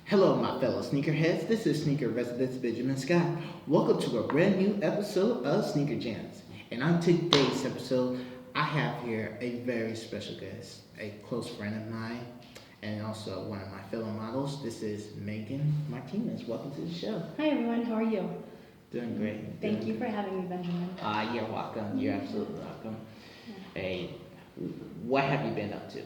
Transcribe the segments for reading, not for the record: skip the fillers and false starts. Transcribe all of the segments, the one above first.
Hello, my fellow sneakerheads. This is Sneaker Resident Benjamin Scott. Welcome to a brand new episode of Sneaker Jamz. And on today's episode, I have here a very special guest, a close friend of mine, and also one of my fellow models. This is Meghan Martinez. Welcome to the show. Hi everyone, how are you? Doing great. Thank you for having me, Benjamin. You're welcome. You're absolutely welcome. Hey, what have you been up to?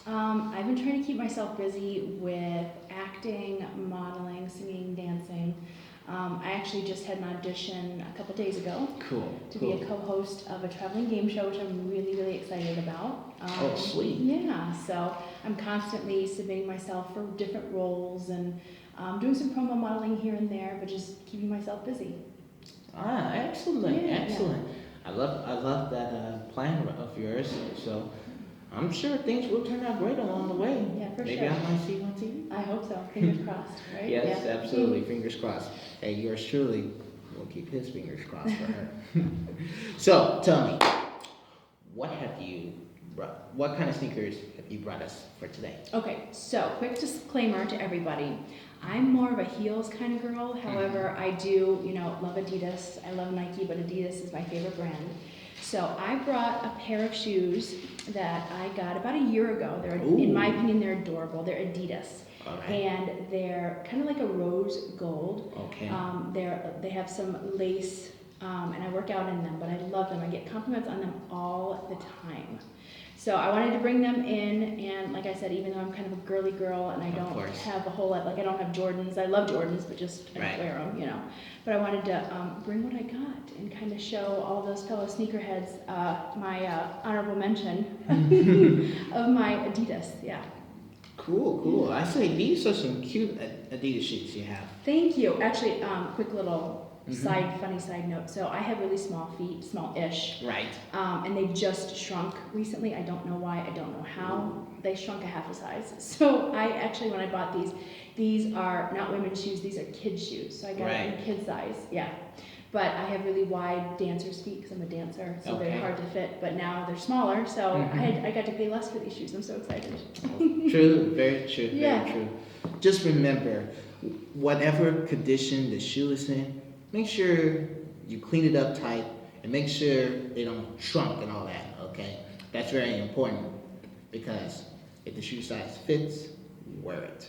I've been trying to keep myself busy with acting, modeling, singing, dancing. I actually just had an audition a couple days ago to be a co-host of a traveling game show, which I'm really excited about. Sweet. Yeah, so I'm constantly submitting myself for different roles and doing some promo modeling here and there, but just keeping myself busy. Excellent, Yeah, excellent. I love that plan of yours. So I'm sure things will turn out great along the way. Yeah, for Maybe sure. I might see you on TV. I hope so. Fingers crossed, right? Yes, Yeah. absolutely. Fingers crossed. Hey, yours truly will keep his fingers crossed for her. So tell me, what kind of sneakers have you brought us for today? Okay, so quick disclaimer to everybody. I'm more of a heels kind of girl. However, I do, love Adidas. I love Nike, but Adidas is my favorite brand. So I brought a pair of shoes that I got about a year ago. In my opinion, they're adorable. They're Adidas. Okay. And they're kind of like a rose gold. Okay. They have some lace, and I work out in them, but I love them. I get compliments on them all the time. So I wanted to bring them in, and like I said, even though I'm kind of a girly girl and I don't have a whole lot, like I don't have Jordans. I love Jordans, but just I don't wear them, But I wanted to bring what I got and kind of show all those fellow sneakerheads my honorable mention of my Adidas. Yeah. Cool. I say these are some cute Adidas shoes you have. Thank you. Actually, quick little funny side note. So I have really small feet, small-ish. Right. And they just shrunk recently. I don't know why. I don't know how. They shrunk a half a size. So when I bought these are not women's shoes. These are kids' shoes. So I got it in kid size. Yeah. But I have really wide dancer's feet because I'm a dancer, so they're hard to fit. But now they're smaller, so I got to pay less for these shoes. I'm so excited. True, very true, Yeah. very true. Just remember, whatever condition the shoe is in, make sure you clean it up tight and make sure they don't shrunk and all that, okay? That's very important because if the shoe size fits, wear it.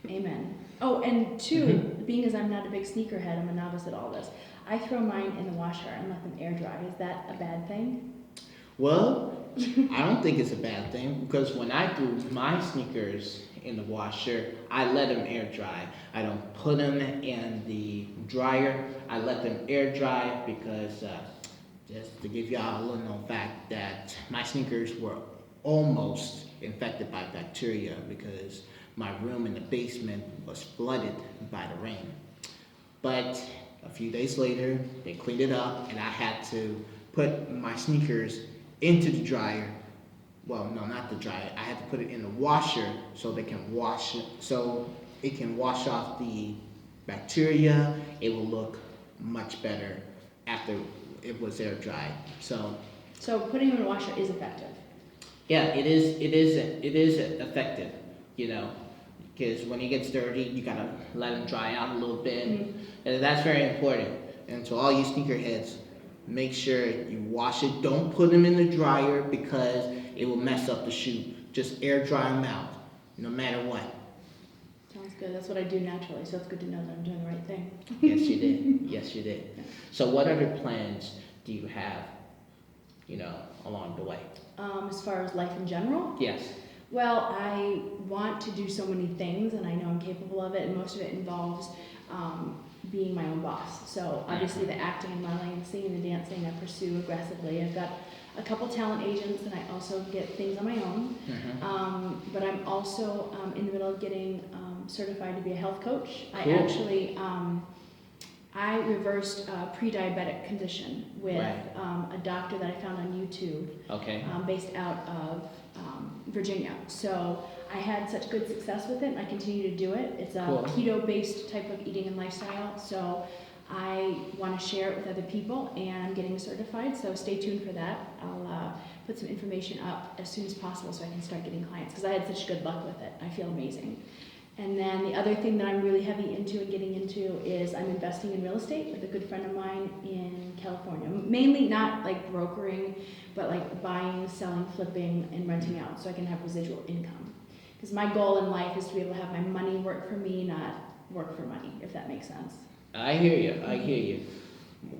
Amen. Oh, and two, being as I'm not a big sneakerhead, I'm a novice at all this. I throw mine in the washer and let them air dry. Is that a bad thing? Well, I don't think it's a bad thing because when I threw my sneakers in the washer, I let them air dry. I don't put them in the dryer. I let them air dry because just to give y'all a little known fact that my sneakers were almost infected by bacteria because my room in the basement was flooded by the rain. But a few days later, they cleaned it up, and I had to put my sneakers into the dryer. Well, no, not the dryer. I had to put it in the washer so they can wash it, so it can wash off the bacteria. It will look much better after it was air dried. So putting them in the washer is effective. Yeah, it is effective, because when it gets dirty, you gotta let them dry out a little bit, and that's very important. And to all you sneakerheads, make sure you wash it. Don't put them in the dryer because it will mess up the shoe. Just air dry them out, no matter what. Sounds good. That's what I do naturally, so it's good to know that I'm doing the right thing. Yes, you did. Yes, you did. So what other plans do you have, along the way? As far as life in general? Yes. Well, I want to do so many things, and I know I'm capable of it, and most of it involves being my own boss. So obviously the acting and modeling, the singing and dancing I pursue aggressively. I've got a couple talent agents, and I also get things on my own. But I'm also in the middle of getting certified to be a health coach. Cool. I reversed a pre-diabetic condition with a doctor that I found on YouTube, based out of Virginia. So I had such good success with it, and I continue to do it. It's a keto-based type of eating and lifestyle, so I want to share it with other people, and I'm getting certified, so stay tuned for that. I'll put some information up as soon as possible so I can start getting clients, because I had such good luck with it. I feel amazing. And then the other thing that I'm really heavy into and getting into is I'm investing in real estate with a good friend of mine in California. Mainly not like brokering, but like buying, selling, flipping, and renting out so I can have residual income. Because my goal in life is to be able to have my money work for me, not work for money, if that makes sense. I hear you. I hear you.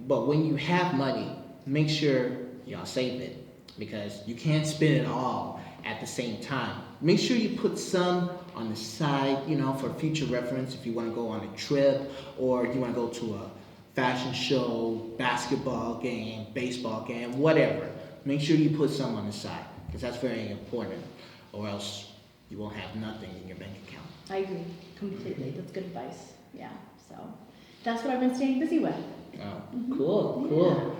But when you have money, make sure y'all save it because you can't spend it all at the same time. Make sure you put some on the side, for future reference if you want to go on a trip or you want to go to a fashion show, basketball game, baseball game, whatever. Make sure you put some on the side because that's very important or else you won't have nothing in your bank account. I agree completely. That's good advice. Yeah. So that's what I've been staying busy with. Oh, cool.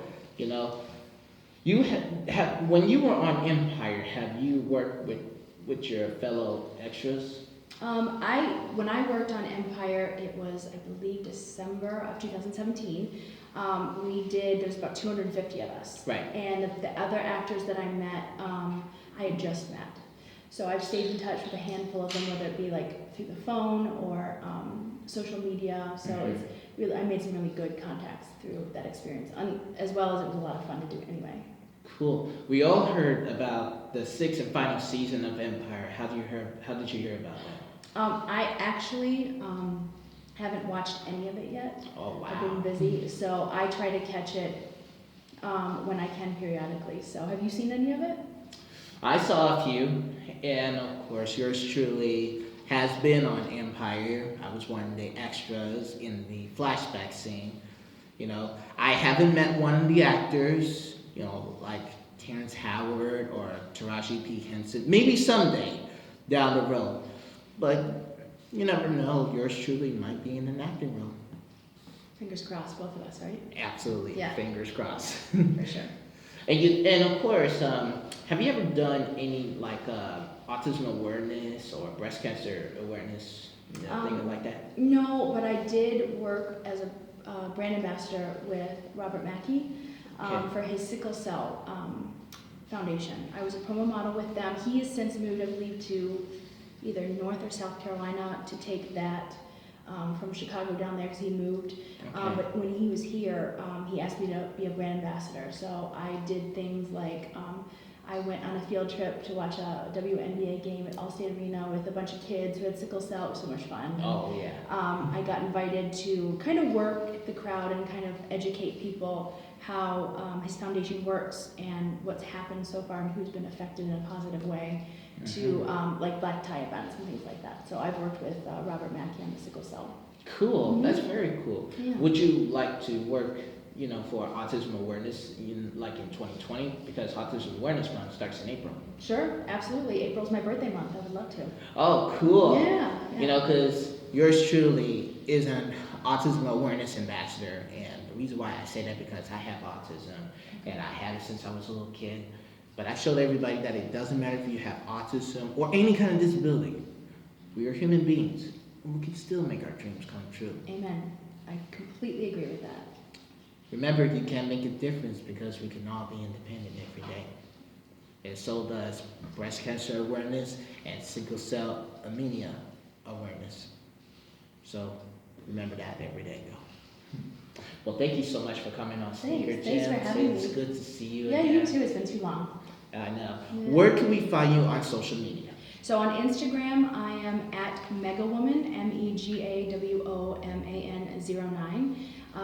You have when you were on Empire, have you worked with your fellow extras? When I worked on Empire, it was I believe December of 2017. There's about 250 of us. Right. And the other actors that I met, I had just met. So I've stayed in touch with a handful of them, whether it be like through the phone or social media. So it's really, I made some really good contacts through that experience, as well as it was a lot of fun to do anyway. Cool. We all heard about the 6th and final season of Empire. How did you hear about that? I actually haven't watched any of it yet. Oh, wow. I've been busy, so I try to catch it when I can periodically. So have you seen any of it? I saw a few, and of course yours truly has been on Empire. I was one of the extras in the flashback scene. I haven't met one of the actors, like Terrence Howard or Taraji P. Henson. Maybe someday down the road. But you never know. Yours truly might be in an acting role. Fingers crossed, both of us, right? Absolutely. Yeah. Fingers crossed. For sure. And of course, have you ever done any autism awareness or breast cancer awareness, thing like that? No, but I did work as a brand ambassador with Robert Mackey for his sickle cell foundation. I was a promo model with them. He has since moved, I believe, to either North or South Carolina to take that from Chicago down there because he moved. Okay. But when he was here, he asked me to be a brand ambassador. So I did things like I went on a field trip to watch a WNBA game at Allstate Arena with a bunch of kids who had sickle cell. It was so much fun. Oh, yeah. I got invited to kind of work the crowd and kind of educate people how his foundation works and what's happened so far and who's been affected in a positive way to like black tie events and things like that. So I've worked with Robert Mackey on the sickle cell. Cool. That's very cool. Yeah. Would you like to work, for autism awareness in 2020? Because Autism Awareness Month starts in April. Sure, absolutely. April's my birthday month. I would love to. Oh, cool. Yeah. Because yours truly is an autism awareness ambassador, and the reason why I say that because I have autism, and I had it since I was a little kid. But I showed everybody that it doesn't matter if you have autism or any kind of disability. We are human beings, and we can still make our dreams come true. Amen. I completely agree with that. Remember, you can make a difference because we can all be independent every day. And so does breast cancer awareness and sickle cell anemia awareness. So remember that every day, though. Well, thank you so much for coming on Sneaker Jamz. Thanks for having me. It's good to see you Yeah, again. you too. It's been too long. I know. Yeah. Where can we find you on social media? So on Instagram, I am at Megawoman, MEGAWOMAN 09.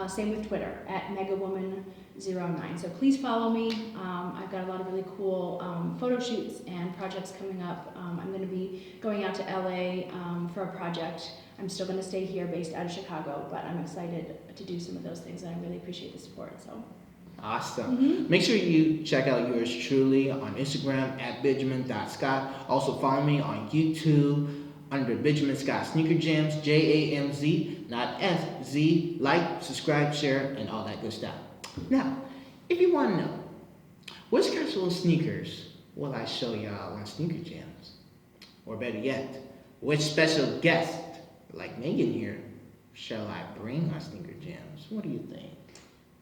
Same with Twitter, at Megawoman09. So please follow me. I've got a lot of really cool photo shoots and projects coming up. I'm going to be going out to LA for a project. I'm still going to stay here based out of Chicago, but I'm excited to do some of those things and I really appreciate the support. So. Awesome. Make sure you check out yours truly on Instagram at benjamin.scott. Also follow me on YouTube under Benjamin Scott Sneaker Jamz, JAMZ, not SZ. Like, subscribe, share, and all that good stuff. Now, if you want to know, what special sneakers will I show y'all on Sneaker Jamz? Or better yet, which special guest, like Megan here, shall I bring on Sneaker Jamz? What do you think?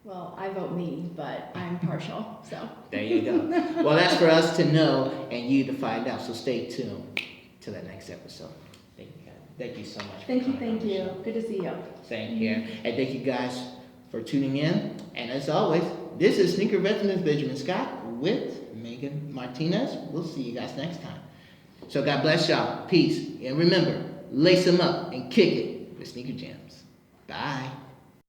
Well, I vote me, but I'm partial, so. There you go. Well, that's for us to know and you to find out, so stay tuned to the next episode. Thank you so much. Thank you, for coming thank on the you. show. Good to see you. Same here. And thank you guys for tuning in. And as always, this is Sneaker Resident Benjamin Scott with Meghan Martinez. We'll see you guys next time. So God bless y'all. Peace. And remember, lace them up and kick it with Sneaker Jamz. Bye.